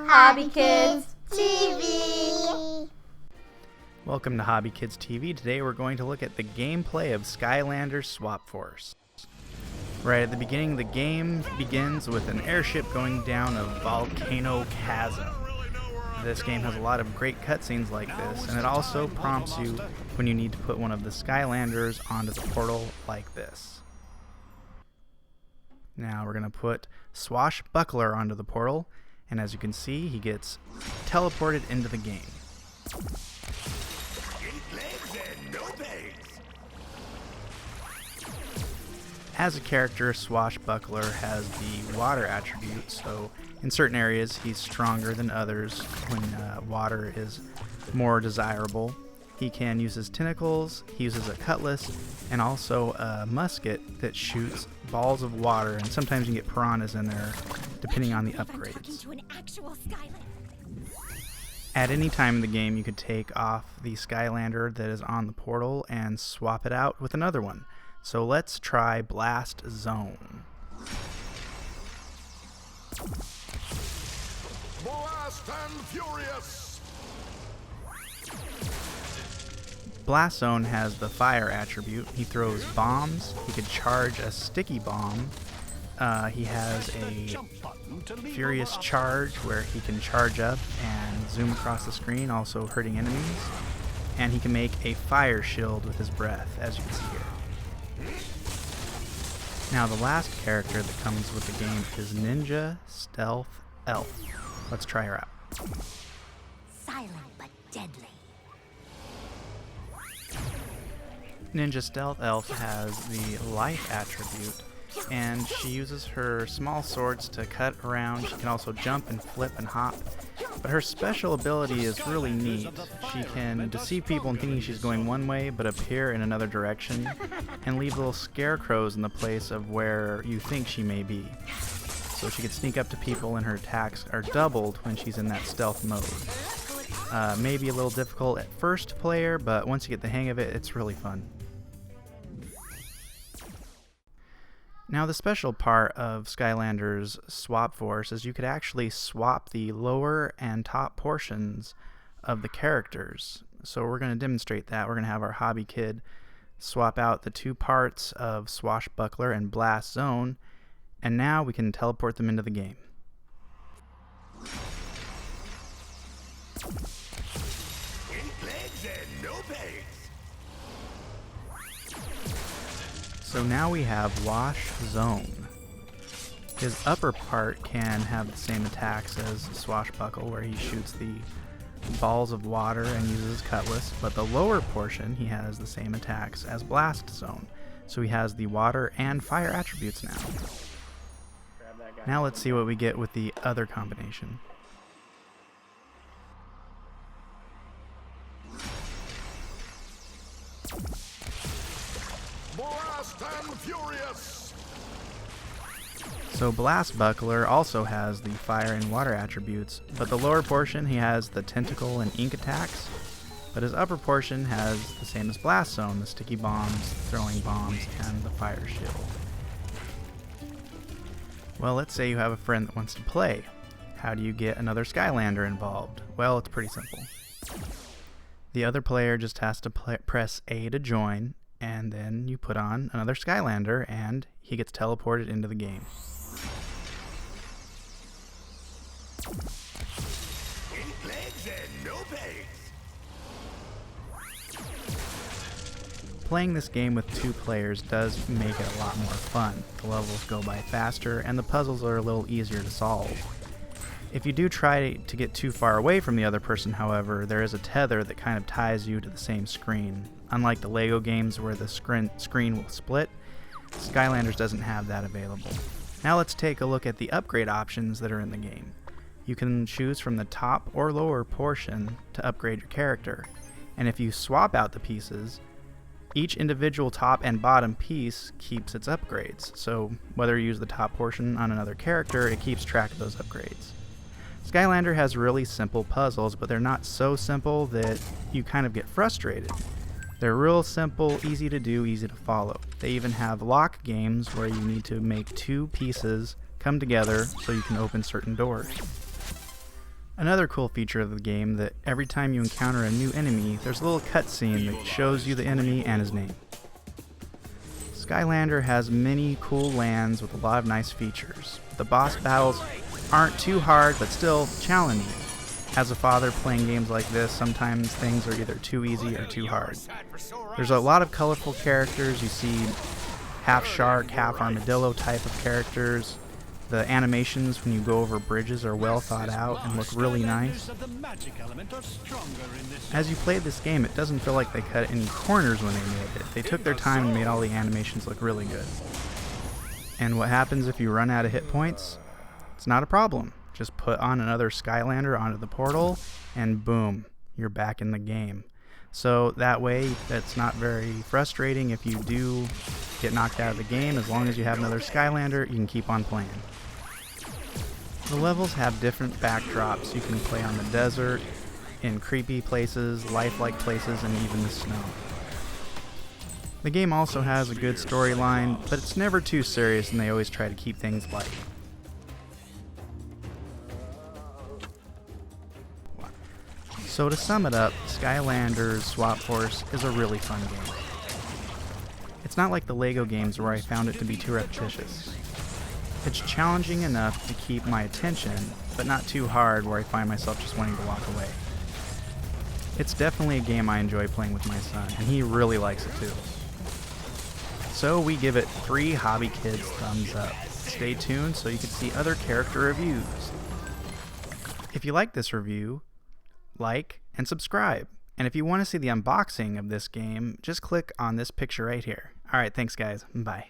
Hobby Kids TV. Welcome to Hobby Kids TV. Today we're going to look at the gameplay of Skylanders Swap Force. Right at the beginning, the game begins with an airship going down a volcano chasm. This game has a lot of great cutscenes like this, and it also prompts you when you need to put one of the Skylanders onto the portal like this. Now we're going to put Swashbuckler onto the portal, and as you can see, he gets teleported into the game. As a character, Swashbuckler has the water attribute, so in certain areas he's stronger than others when water is more desirable. He can use his tentacles, he uses a cutlass, and also a musket that shoots balls of water, and sometimes you can get piranhas in there depending on the upgrades. At any time in the game you could take off the Skylander that is on the portal and swap it out with another one. So let's try Blast Zone. Blast and Furious! Blast Zone has the fire attribute. He throws bombs. He could charge a sticky bomb. He has a furious charge where he can charge up and zoom across the screen, also hurting enemies. And he can make a fire shield with his breath, as you can see here. Now the last character that comes with the game is Ninja Stealth Elf. Let's try her out. Silent but deadly. Ninja Stealth Elf has the life attribute, and she uses her small swords to cut around. She can also jump and flip and hop, but her special ability is really neat. She can deceive people in thinking she's going one way but appear in another direction and leave little scarecrows in the place of where you think she may be. So she can sneak up to people, and her attacks are doubled when she's in that stealth mode. Maybe a little difficult at first player, but once you get the hang of it, it's really fun. Now the special part of Skylanders Swap Force is you could actually swap the lower and top portions of the characters. So we're going to demonstrate that. We're going to have our hobby kid swap out the two parts of Swashbuckler and Blast Zone, and now we can teleport them into the game. So now we have Wash Zone. His upper part can have the same attacks as Swashbuckle, where he shoots the balls of water and uses his cutlass, but the lower portion he has the same attacks as Blast Zone. So he has the water and fire attributes now. Now let's see what we get with the other combination. Blast and Furious! So Blastbuckler also has the fire and water attributes, but the lower portion he has the tentacle and ink attacks, but his upper portion has the same as Blast Zone, the sticky bombs, throwing bombs, and the fire shield. Well, let's say you have a friend that wants to play. How do you get another Skylander involved? Well, it's pretty simple. The other player just has to press A to join, and then you put on another Skylander and he gets teleported into the game. Playing this game with two players does make it a lot more fun. The levels go by faster and the puzzles are a little easier to solve. If you do try to get too far away from the other person, however, there is a tether that kind of ties you to the same screen. Unlike the Lego games where the screen will split, Skylanders doesn't have that available. Now let's take a look at the upgrade options that are in the game. You can choose from the top or lower portion to upgrade your character, and if you swap out the pieces, each individual top and bottom piece keeps its upgrades. So whether you use the top portion on another character, it keeps track of those upgrades. Skylander has really simple puzzles, but they're not so simple that you kind of get frustrated. They're real simple, easy to do, easy to follow. They even have lock games where you need to make two pieces come together so you can open certain doors. Another cool feature of the game that every time you encounter a new enemy, there's a little cutscene that shows you the enemy and his name. Skylander has many cool lands with a lot of nice features. The boss battles aren't too hard, but still challenging. As a father playing games like this, sometimes things are either too easy or too hard. There's a lot of colorful characters. You see half shark, half armadillo type of characters. The animations when you go over bridges are well thought out and look really nice. As you play this game, it doesn't feel like they cut any corners when they made it. They took their time and made all the animations look really good. And what happens if you run out of hit points? It's not a problem. Just put on another Skylander onto the portal and boom, you're back in the game. So that way, that's not very frustrating if you do get knocked out of the game. As long as you have another Skylander, you can keep on playing. The levels have different backdrops. You can play on the desert, in creepy places, lifelike places, and even the snow. The game also has a good storyline, but it's never too serious and they always try to keep things light. So to sum it up, Skylanders Swap Force is a really fun game. It's not like the LEGO games where I found it to be too repetitious. It's challenging enough to keep my attention, but not too hard where I find myself just wanting to walk away. It's definitely a game I enjoy playing with my son, and he really likes it too. So we give it 3 Hobby Kids thumbs up. Stay tuned so you can see other character reviews. If you like this review, like and subscribe. And if you want to see the unboxing of this game, just click on this picture right here. Alright, thanks guys. Bye.